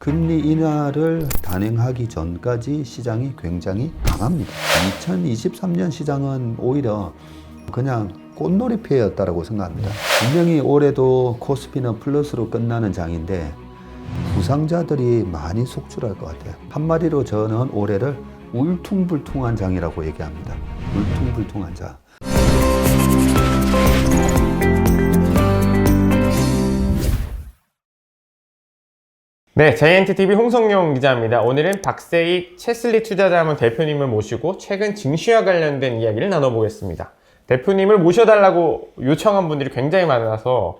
금리 인하를 단행하기 전까지 시장이 굉장히 강합니다. 2023년 시장은 오히려 그냥 꽃놀이패였다고 생각합니다. 분명히 올해도 코스피는 플러스로 끝나는 장인데 부상자들이 많이 속출할 것 같아요. 한마디로 저는 올해를 울퉁불퉁한 장이라고 얘기합니다. 울퉁불퉁한 장. 네, JNTTV 홍성용 기자입니다. 오늘은 박세익 채슬리 투자자문 대표님을 모시고 최근 증시와 관련된 이야기를 나눠보겠습니다. 대표님을 모셔달라고 요청한 분들이 굉장히 많아서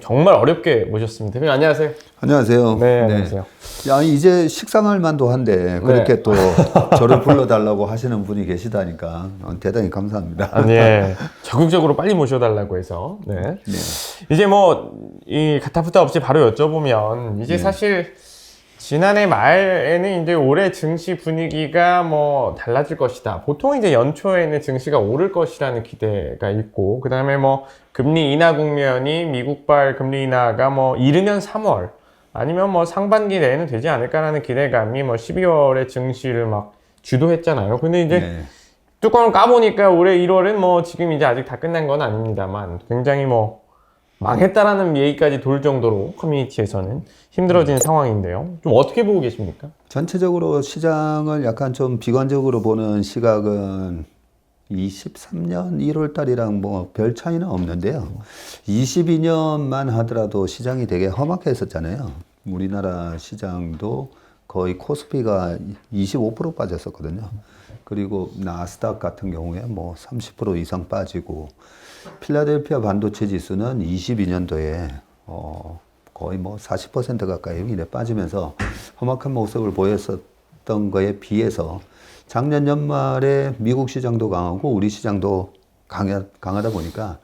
정말 어렵게 모셨습니다. 대표님 안녕하세요. 안녕하세요. 네, 안녕하세요. 야, 이제 식상할 만도 한데 그렇게 또 저를 불러달라고 하시는 분이 계시다니까 대단히 감사합니다. 예. 적극적으로 빨리 모셔달라고 해서. 네. 이제 이 가타부타 없이 바로 여쭤보면 이제 사실 지난해 말에는 이제 올해 증시 분위기가 달라질 것이다. 보통 이제 연초에는 증시가 오를 것이라는 기대가 있고, 그 다음에 금리 인하 국면이 미국발 금리 인하가 이르면 3월, 아니면 상반기 내에는 되지 않을까라는 기대감이 12월에 증시를 막 주도했잖아요. 근데 이제 뚜껑을 까보니까 올해 1월은 지금 이제 아직 다 끝난 건 아닙니다만 굉장히 망했다라는 얘기까지 돌 정도로 커뮤니티에서는 힘들어진 상황인데요. 좀 어떻게 보고 계십니까? 전체적으로 시장을 약간 좀 비관적으로 보는 시각은 23년 1월 달이랑 별 차이는 없는데요. 22년만 하더라도 시장이 되게 험악했었잖아요. 우리나라 시장도 거의 코스피가 25% 빠졌었거든요. 그리고 나스닥 같은 경우에 30% 이상 빠지고, 필라델피아 반도체 지수는 22년도에 거의 40% 가까이 이래 빠지면서 험악한 모습을 보였었던 거에 비해서 작년 연말에 미국 시장도 강하고 우리 시장도 강하다 보니까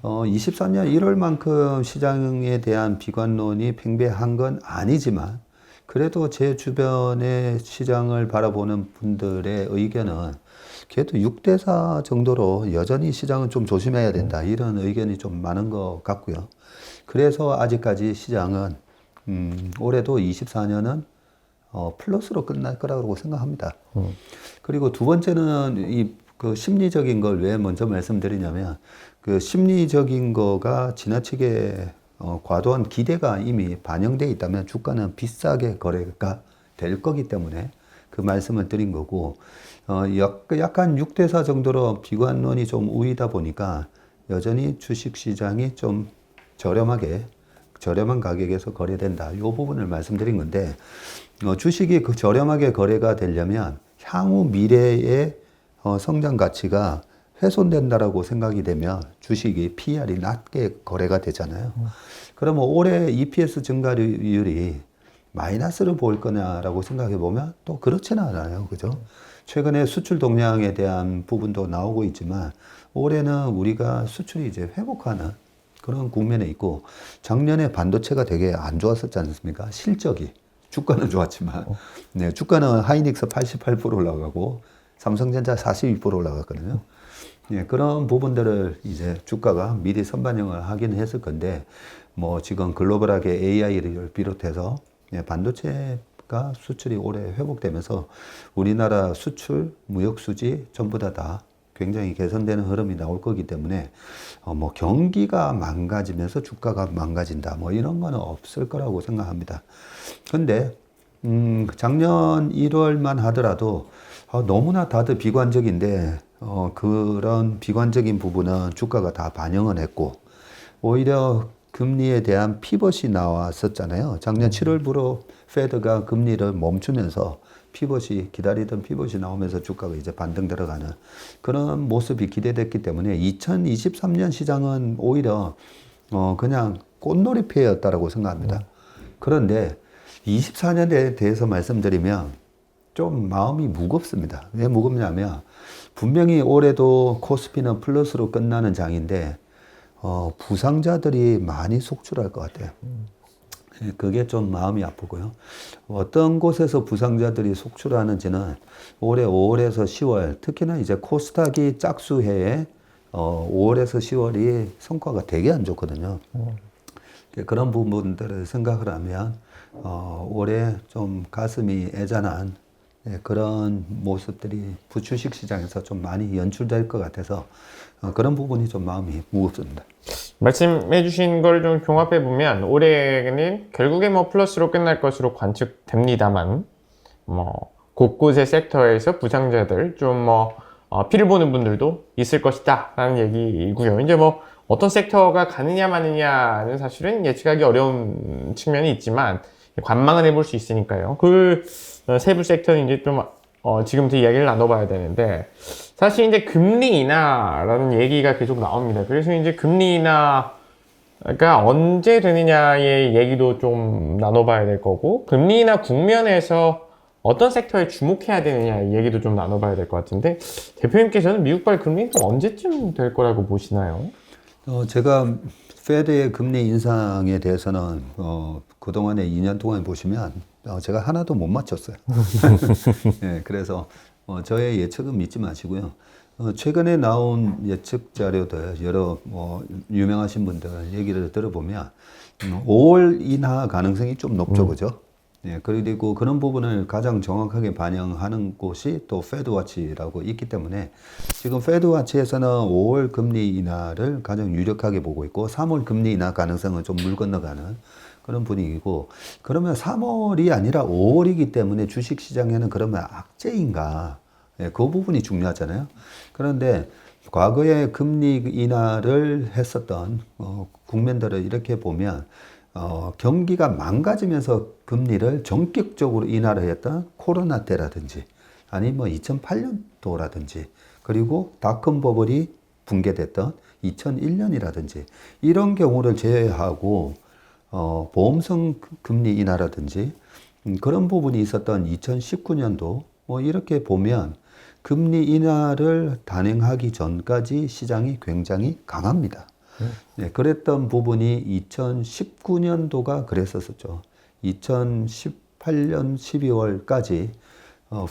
23년 1월만큼 시장에 대한 비관론이 팽배한 건 아니지만, 그래도 제 주변의 시장을 바라보는 분들의 의견은 그래도 6대4 정도로 여전히 시장은 좀 조심해야 된다, 이런 의견이 좀 많은 것 같고요. 그래서 아직까지 시장은 올해도 24년은 플러스로 끝날 거라고 생각합니다. 그리고 두 번째는 그 심리적인 걸 왜 먼저 말씀드리냐면, 그 심리적인 거가 지나치게 과도한 기대가 이미 반영되어 있다면 주가는 비싸게 거래가 될 거기 때문에 그 말씀을 드린 거고, 약간 6대4 정도로 비관론이 좀 우위다 보니까 여전히 주식 시장이 좀 저렴한 가격에서 거래된다, 이 부분을 말씀드린 건데, 주식이 그 저렴하게 거래가 되려면 향후 미래의 성장 가치가 훼손된다라고 생각이 되면 주식이 PER이 낮게 거래가 되잖아요. 그러면 올해 EPS 증가율이 마이너스를 보일 거냐라고 생각해 보면 또 그렇지는 않아요. 그죠? 최근에 수출 동향에 대한 부분도 나오고 있지만 올해는 우리가 수출이 이제 회복하는 그런 국면에 있고, 작년에 반도체가 되게 안 좋았었지 않습니까? 실적이. 주가는 좋았지만, 주가는 하이닉스 88% 올라가고 삼성전자 42% 올라갔거든요. 그런 부분들을 이제 주가가 미리 선반영을 하긴 했을 건데, 지금 글로벌하게 AI를 비롯해서 반도체가 수출이 올해 회복되면서 우리나라 수출, 무역 수지 전부 다 굉장히 개선되는 흐름이 나올 거기 때문에 경기가 망가지면서 주가가 망가진다, 이런 거는 없을 거라고 생각합니다. 근데 작년 1월만 하더라도 너무나 다들 비관적인데 그런 비관적인 부분은 주가가 다 반영을 했고, 오히려 금리에 대한 피벗이 나왔었잖아요. 작년 7월부로 페드가 금리를 멈추면서 기다리던 피벗이 나오면서 주가가 이제 반등 들어가는 그런 모습이 기대됐기 때문에 2023년 시장은 오히려 그냥 꽃놀이패였다라고 생각합니다. 그런데 24년에 대해서 말씀드리면 좀 마음이 무겁습니다. 왜 무겁냐면, 분명히 올해도 코스피는 플러스로 끝나는 장인데 부상자들이 많이 속출할 것 같아요. 그게 좀 마음이 아프고요. 어떤 곳에서 부상자들이 속출하는지는 올해 5월에서 10월, 특히나 이제 코스닥이 짝수해에 5월에서 10월이 성과가 되게 안 좋거든요. 그런 부분들을 생각을 하면 올해 좀 가슴이 애잔한 그런 모습들이 주식 시장에서 좀 많이 연출될 것 같아서 그런 부분이 좀 마음이 무겁습니다. 말씀해 주신 걸 좀 종합해 보면 올해는 결국에 뭐 플러스로 끝날 것으로 관측됩니다만 뭐 곳곳의 섹터에서 부상자들 좀 피를 보는 분들도 있을 것이다 라는 얘기이고요. 이제 뭐 어떤 섹터가 가느냐 마느냐는 사실은 예측하기 어려운 측면이 있지만 관망은 해볼 수 있으니까요. 그 세부 섹터는 이제 좀 지금부터 이야기를 나눠봐야 되는데, 사실 이제 금리 인하라는 얘기가 계속 나옵니다. 그래서 이제 금리 인하가 언제 되느냐의 얘기도 좀 나눠봐야 될 거고, 금리 인하 국면에서 어떤 섹터에 주목해야 되느냐 얘기도 좀 나눠봐야 될 것 같은데, 대표님께서는 미국발 금리는 좀 언제쯤 될 거라고 보시나요? 제가 페드의 금리 인상에 대해서는 그동안에 2년 동안 보시면 제가 하나도 못 맞췄어요. 네, 그래서 저의 예측은 믿지 마시고요. 최근에 나온 예측 자료들 여러 유명하신 분들 얘기를 들어보면 5월 인하 가능성이 좀 높죠, 그죠? 예, 그리고 그런 부분을 가장 정확하게 반영하는 곳이 또 페드워치라고 있기 때문에 지금 페드워치에서는 5월 금리 인하를 가장 유력하게 보고 있고 3월 금리 인하 가능성은 좀 물 건너가는 그런 분위기고, 그러면 3월이 아니라 5월이기 때문에 주식시장에는 그러면 악재인가? 예, 그 부분이 중요하잖아요. 그런데 과거에 금리 인하를 했었던 국면들을 이렇게 보면 경기가 망가지면서 금리를 전격적으로 인하를 했던 코로나 때라든지 아니 뭐 2008년도라든지 그리고 닷컴 버블이 붕괴됐던 2001년이라든지 이런 경우를 제외하고 보험성 금리 인하라든지 그런 부분이 있었던 2019년도 뭐 이렇게 보면 금리 인하를 단행하기 전까지 시장이 굉장히 강합니다. 네, 그랬던 부분이 2019년도가 그랬었죠. 2018년 12월까지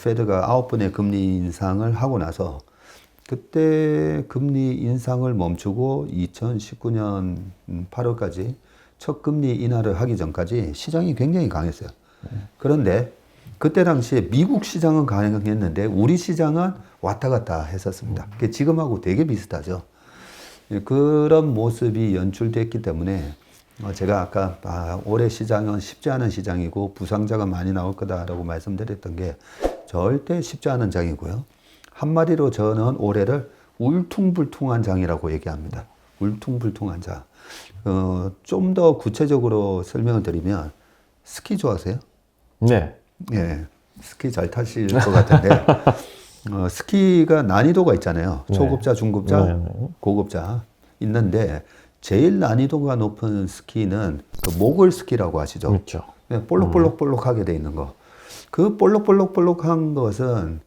페드가 9번의 금리 인상을 하고 나서 그때 금리 인상을 멈추고 2019년 8월까지 첫 금리 인하를 하기 전까지 시장이 굉장히 강했어요. 그런데 그때 당시에 미국 시장은 강했는데 우리 시장은 왔다 갔다 했었습니다. 그게 지금하고 되게 비슷하죠. 그런 모습이 연출됐기 때문에 제가 아까 올해 시장은 쉽지 않은 시장이고 부상자가 많이 나올 거다라고 말씀드렸던 게 절대 쉽지 않은 장이고요. 한마디로 저는 올해를 울퉁불퉁한 장이라고 얘기합니다. 울퉁불퉁한 장. 좀 더 구체적으로 설명을 드리면 스키 좋아하세요? 네. 예, 스키 잘 타실 것 같은데 스키가 난이도가 있잖아요. 초급자, 중급자, 고급자 있는데 제일 난이도가 높은 스키는 그 모글 스키라고 아시죠? 그렇죠. 볼록볼록볼록하게 돼 있는 거. 그 볼록볼록볼록한 것은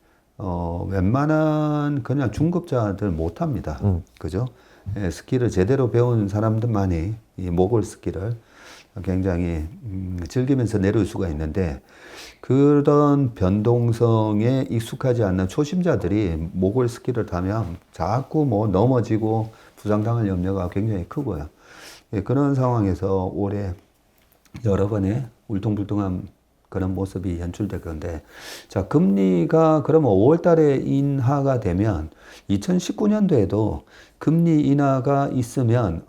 웬만한 그냥 중급자들 못 합니다. 그죠? 예, 스키를 제대로 배운 사람들만이 이 모글 스키를 굉장히 즐기면서 내려올 수가 있는데, 그런 변동성에 익숙하지 않는 초심자들이 모글 스키를 타면 자꾸 뭐 넘어지고 부상당할 염려가 굉장히 크고요. 예, 그런 상황에서 올해 여러 번의 울퉁불퉁한 그런 모습이 연출될 건데, 자, 금리가 그러면 5월 달에 인하가 되면 2019년도에도 금리 인하가 있으면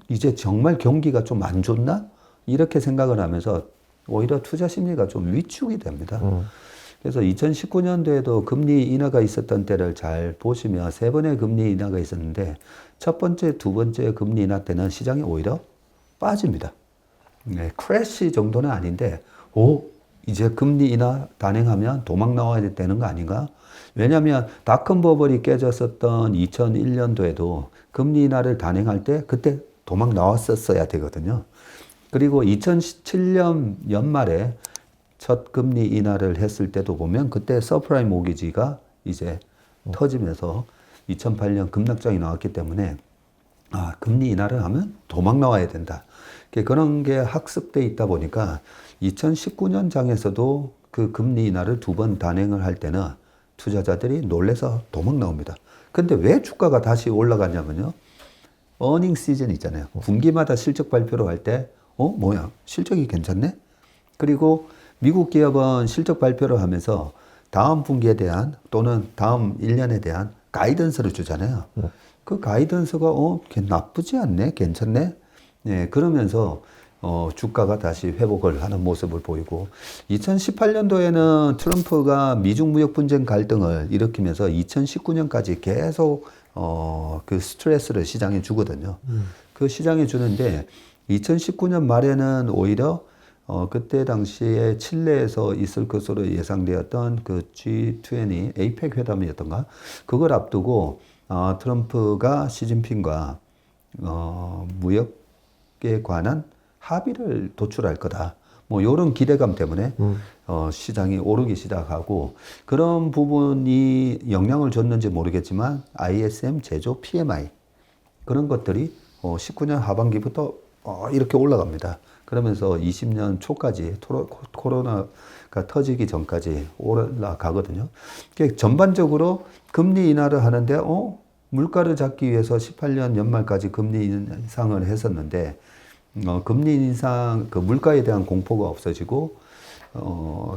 이제 정말 경기가 좀 안 좋나? 이렇게 생각을 하면서 오히려 투자 심리가 좀 위축이 됩니다. 그래서 2019년도에도 금리 인하가 있었던 때를 잘 보시면 세 번의 금리 인하가 있었는데 첫 번째, 두 번째 금리 인하 때는 시장이 오히려 빠집니다. 네, 크래시 정도는 아닌데 이제 금리 인하 단행하면 도망 나와야 되는 거 아닌가? 왜냐하면 닷컴 버블이 깨졌었던 2001년도에도 금리 인하를 단행할 때 그때 도망 나왔었어야 되거든요. 그리고 2017년 연말에 첫 금리 인하를 했을 때도 보면 그때 서프라임 모기지가 이제 터지면서 2008년 급락장이 나왔기 때문에 금리 인하를 하면 도망 나와야 된다. 그런 게 학습돼 있다 보니까 2019년 장에서도 그 금리 인하를 두 번 단행을 할 때는 투자자들이 놀래서 도망 나옵니다. 근데 왜 주가가 다시 올라가냐면요. 어닝 시즌 있잖아요. 분기마다 실적 발표를 할 때, 뭐야, 실적이 괜찮네? 그리고 미국 기업은 실적 발표를 하면서 다음 분기에 대한 또는 다음 1년에 대한 가이던스를 주잖아요. 그 가이던스가 나쁘지 않네, 괜찮네. 네, 그러면서 주가가 다시 회복을 하는 모습을 보이고 2018년도에는 트럼프가 미중 무역 분쟁 갈등을 일으키면서 2019년까지 계속 그 스트레스를 시장에 주거든요. 그 시장에 주는데 2019년 말에는 오히려 그때 당시에 칠레에서 있을 것으로 예상되었던 그 G20 에이펙 회담이었던가 그걸 앞두고 트럼프가 시진핑과 무역에 관한 합의를 도출할 거다. 뭐 이런 기대감 때문에 시장이 오르기 시작하고 그런 부분이 영향을 줬는지 모르겠지만 ISM 제조 PMI 그런 것들이 19년 하반기부터 이렇게 올라갑니다. 그러면서 20년 초까지 코로나가 터지기 전까지 올라가거든요. 전반적으로 금리 인하를 하는데 물가를 잡기 위해서 18년 연말까지 금리 인상을 했었는데 금리 인상 그 물가에 대한 공포가 없어지고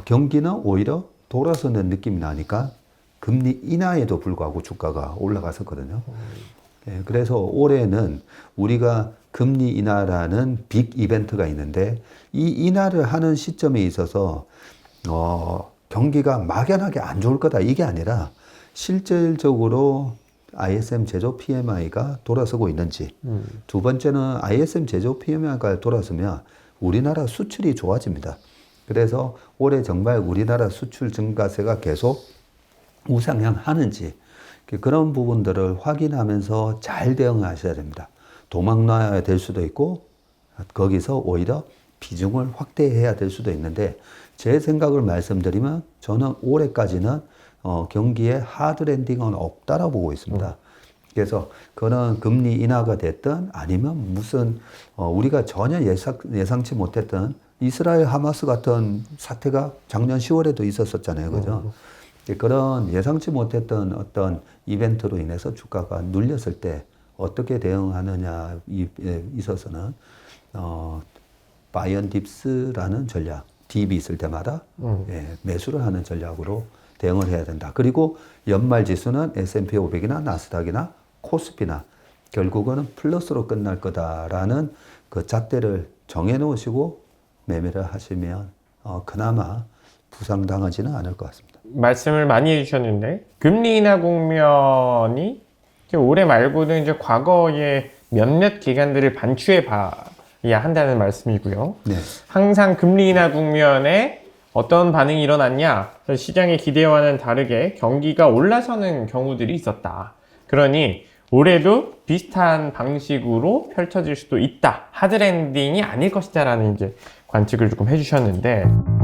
경기는 오히려 돌아서는 느낌이 나니까 금리 인하에도 불구하고 주가가 올라갔었거든요. 예, 그래서 올해는 우리가 금리 인하라는 빅 이벤트가 있는데 이 인하를 하는 시점에 있어서 경기가 막연하게 안 좋을 거다 이게 아니라 실질적으로 ISM 제조 PMI가 돌아서고 있는지 두 번째는 ISM 제조 PMI가 돌아서면 우리나라 수출이 좋아집니다. 그래서 올해 정말 우리나라 수출 증가세가 계속 우상향하는지 그런 부분들을 확인하면서 잘 대응하셔야 됩니다. 도망 놔야 될 수도 있고 거기서 오히려 비중을 확대해야 될 수도 있는데 제 생각을 말씀드리면 저는 올해까지는 경기에 하드 랜딩은 없다라고 보고 있습니다. 그래서 그런 금리 인하가 됐든 아니면 무슨 우리가 전혀 예상치 못했던 이스라엘 하마스 같은 사태가 작년 10월에도 있었었잖아요. 그죠? 그런 예상치 못했던 어떤 이벤트로 인해서 주가가 눌렸을 때 어떻게 대응하느냐에 있어서는 바이 앤 딥스라는 전략, 딥이 있을 때마다 매수를 하는 전략으로 대응을 해야 된다. 그리고 연말 지수는 S&P 500이나 나스닥이나 코스피나 결국은 플러스로 끝날 거다라는 그 잣대를 정해 놓으시고 매매를 하시면 그나마 부상당하지는 않을 것 같습니다. 말씀을 많이 해주셨는데 금리 인하 국면이 이제 올해 말고는 이제 과거의 몇몇 기간들을 반추해 봐야 한다는 말씀이고요. 네. 항상 금리 인하 국면에 어떤 반응이 일어났냐? 시장의 기대와는 다르게 경기가 올라서는 경우들이 있었다. 그러니 올해도 비슷한 방식으로 펼쳐질 수도 있다. 하드랜딩이 아닐 것이다라는 이제 관측을 조금 해주셨는데.